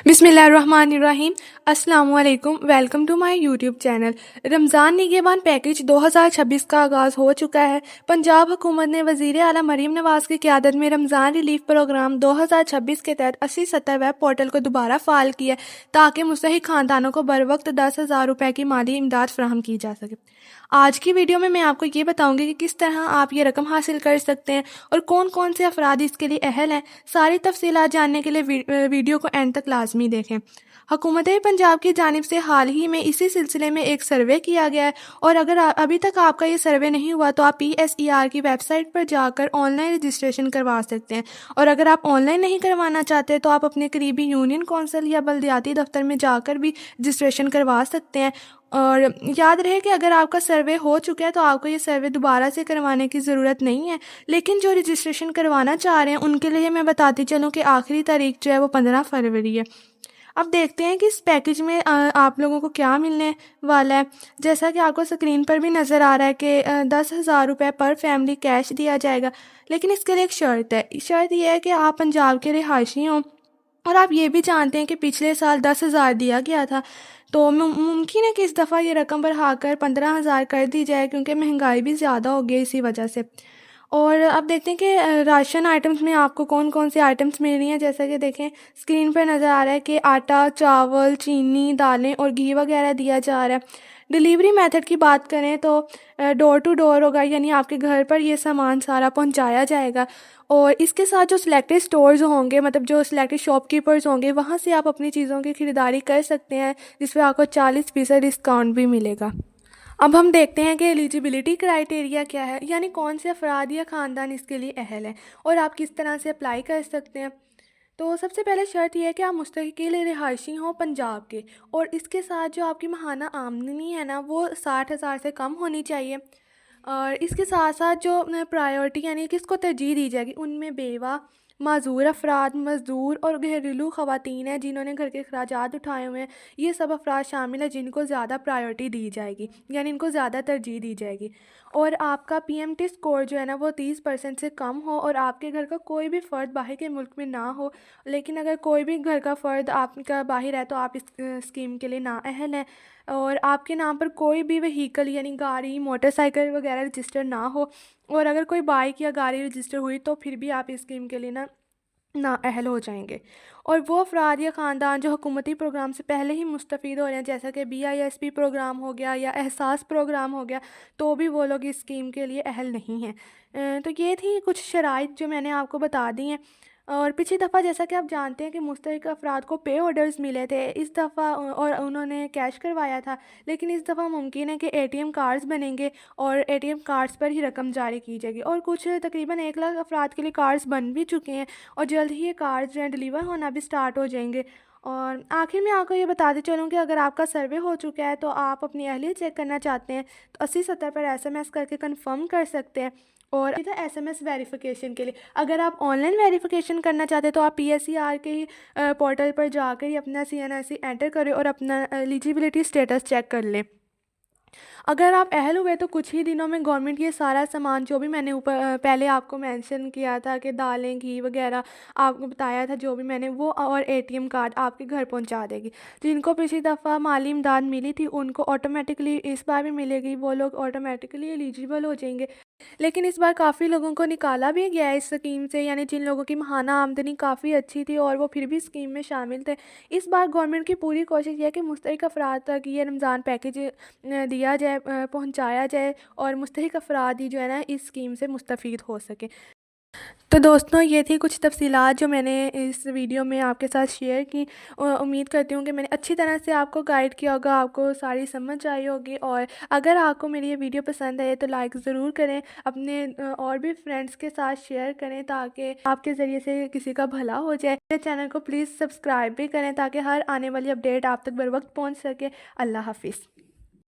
بسم اللہ الرحمن الرحیم۔ السلام علیکم، welcome to my YouTube channel. Ramzan Nigehban package 2026 کا آغاز ہو چکا ہے۔ پنجاب حکومت نے وزیر اعلیٰ مریم نواز کی قیادت میں رمضان ریلیف پروگرام 2026 کے تحت 80/70 ویب پورٹل کو دوبارہ فعال کیا تاکہ مستحق خاندانوں کو بروقت 10,000 روپے کی مالی امداد فراہم کی جا سکے۔ آج کی ویڈیو میں آپ کو یہ بتاؤں گی کہ کس طرح آپ یہ رقم حاصل کر سکتے ہیں اور کون کون سے افراد اس کے لیے اہل ہیں۔ ساری تفصیلات جاننے کے لیے ویڈیو کو اینڈ تک لازمی دیکھیں۔ حکومت پنجاب کی جانب سے حال ہی میں اسی سلسلے میں ایک سروے کیا گیا ہے، اور اگر ابھی تک آپ کا یہ سروے نہیں ہوا تو آپ PSER کی ویب سائٹ پر جا کر آن لائن رجسٹریشن کروا سکتے ہیں، اور اگر آپ آن لائن نہیں کروانا چاہتے تو آپ اپنے قریبی یونین کونسل یا بلدیاتی دفتر میں جا کر بھی رجسٹریشن کروا سکتے ہیں۔ اور یاد رہے کہ اگر آپ کا سروے ہو چکا ہے تو آپ کو یہ سروے دوبارہ سے کروانے کی ضرورت نہیں ہے، لیکن جو رجسٹریشن کروانا چاہ رہے ہیں ان کے لیے میں بتاتی چلوں کہ آخری تاریخ جو ہے وہ 15 فروری ہے۔ اب دیکھتے ہیں کہ اس پیکیج میں آپ لوگوں کو کیا ملنے والا ہے۔ جیسا کہ آپ کو اسکرین پر بھی نظر آ رہا ہے کہ 10,000 روپے پر فیملی کیش دیا جائے گا، لیکن اس کے لیے ایک شرط ہے۔ شرط یہ ہے کہ آپ پنجاب کے رہائشی ہوں اور آپ یہ بھی جانتے ہیں کہ پچھلے سال 10,000 دیا گیا تھا، تو ممکن ہے کہ اس دفعہ یہ رقم بڑھا کر 15,000 کر دی جائے، کیونکہ مہنگائی بھی زیادہ ہو گئی اسی وجہ سے۔ اور اب دیکھتے ہیں کہ راشن آئٹمس میں آپ کو کون کون سی آئٹمس مل رہی ہیں۔ جیسا کہ دیکھیں اسکرین پر نظر آ رہا ہے کہ آٹا، چاول، چینی، دالیں اور گھی وغیرہ دیا جا رہا ہے۔ ڈیلیوری میتھڈ کی بات کریں تو ڈور ٹو ڈور ہوگا، یعنی آپ کے گھر پر یہ سامان سارا پہنچایا جائے گا، اور اس کے ساتھ جو سلیکٹڈ سٹورز ہوں گے، مطلب جو سلیکٹڈ شاپ کیپرز ہوں گے، وہاں سے آپ اپنی چیزوں کی خریداری کر سکتے ہیں، جس پہ آپ کو 40% ڈسکاؤنٹ بھی ملے گا۔ اب ہم دیکھتے ہیں کہ ایلیجیبلٹی کرائٹیریا کیا ہے، یعنی کون سے افراد یا خاندان اس کے لیے اہل ہیں اور آپ کس طرح سے اپلائی کر سکتے ہیں۔ تو سب سے پہلے شرط یہ ہے کہ آپ مستقل رہائشی ہوں پنجاب کے، اور اس کے ساتھ جو آپ کی ماہانہ آمدنی ہے نا وہ 60,000 سے کم ہونی چاہیے۔ اور اس کے ساتھ ساتھ جو پرائیورٹی یعنی کس کو ترجیح دی جائے گی، ان میں بیوہ، معذور افراد، مزدور اور گھریلو خواتین ہیں جنہوں نے گھر کے اخراجات اٹھائے ہوئے ہیں، یہ سب افراد شامل ہیں جن کو زیادہ پرائیورٹی دی جائے گی، یعنی ان کو زیادہ ترجیح دی جائے گی۔ اور آپ کا PMT اسکور جو ہے نا وہ 30% سے کم ہو، اور آپ کے گھر کا کوئی بھی فرد باہر کے ملک میں نہ ہو، لیکن اگر کوئی بھی گھر کا فرد آپ کا باہر ہے تو آپ اس اسکیم کے لیے نااہل ہیں۔ اور آپ کے نام پر کوئی بھی وہیکل یعنی گاڑی، موٹر سائیکل وغیرہ رجسٹر نہ ہو، اور اگر کوئی بائک یا گاڑی رجسٹر ہوئی تو پھر بھی آپ اس اسکیم کے لیے نااہل ہو جائیں گے۔ اور وہ افراد یا خاندان جو حکومتی پروگرام سے پہلے ہی مستفید ہو رہے ہیں، جیسا کہ BISP پروگرام ہو گیا یا احساس پروگرام ہو گیا، تو بھی وہ لوگ اس اسکیم کے لیے اہل نہیں ہیں۔ تو یہ تھی کچھ شرائط جو میں نے آپ کو بتا دی ہیں۔ اور پچھلی دفعہ جیسا کہ آپ جانتے ہیں کہ مستحق افراد کو پے آرڈرز ملے تھے اس دفعہ، اور انہوں نے کیش کروایا تھا، لیکن اس دفعہ ممکن ہے کہ ATM کارڈز بنیں گے اور ATM کارڈز پر ہی رقم جاری کی جائے گی، اور کچھ تقریباً 1 لاکھ افراد کے لیے کارڈز بن بھی چکے ہیں، اور جلد ہی یہ کارڈز جو ہیں ڈیلیور ہونا بھی سٹارٹ ہو جائیں گے۔ اور آخر میں آپ کو یہ بتاتے چلوں کہ اگر آپ کا سروے ہو چکا ہے تو آپ اپنی اہلیت چیک کرنا چاہتے ہیں تو 80/70 پر SMS کر کے کنفرم کر سکتے ہیں۔ اور ادھر SMS ویریفیکیشن کے لیے اگر آپ آن لائن ویریفیکیشن کرنا چاہتے ہیں تو آپ PSER کے ہی پورٹل پر جا کر ہی اپنا CNRC انٹر کریں اور اپنا ایلیجیبلٹی سٹیٹس چیک کر لیں۔ اگر آپ اہل ہوئے تو کچھ ہی دنوں میں گورنمنٹ یہ سارا سامان جو بھی میں نے پہلے آپ کو مینشن کیا تھا کہ دالیں، گھی وغیرہ آپ کو بتایا تھا جو بھی میں نے، وہ اور ATM کارڈ آپ کے گھر پہنچا دے گی۔ جن کو پچھلی دفعہ مالی امداد ملی تھی ان کو آٹومیٹکلی اس بار بھی ملے گی، وہ لوگ آٹومیٹکلی ایلیجیبل ہو جائیں گے۔ لیکن اس بار کافی لوگوں کو نکالا بھی گیا ہے اس اسکیم سے، یعنی جن لوگوں کی ماہانہ آمدنی کافی اچھی تھی اور وہ پھر بھی اسکیم میں شامل تھے۔ اس بار گورنمنٹ کی پوری کوشش یہ ہے کہ مستحق افراد تک یہ رمضان پیکیج دیا جائے، پہنچایا جائے، اور مستحق افراد ہی جو ہے نا اس اسکیم سے مستفید ہو سکیں۔ تو دوستوں یہ تھی کچھ تفصیلات جو میں نے اس ویڈیو میں آپ کے ساتھ شیئر کی۔ امید کرتی ہوں کہ میں نے اچھی طرح سے آپ کو گائیڈ کیا ہوگا، آپ کو ساری سمجھ آئی ہوگی، اور اگر آپ کو میری یہ ویڈیو پسند آئے تو لائک ضرور کریں، اپنے اور بھی فرینڈس کے ساتھ شیئر کریں تاکہ آپ کے ذریعے سے کسی کا بھلا ہو جائے۔ میرے چینل کو پلیز سبسکرائب بھی کریں تاکہ ہر آنے والی اپڈیٹ آپ تک بروقت پہنچ سکے۔ اللہ حافظ۔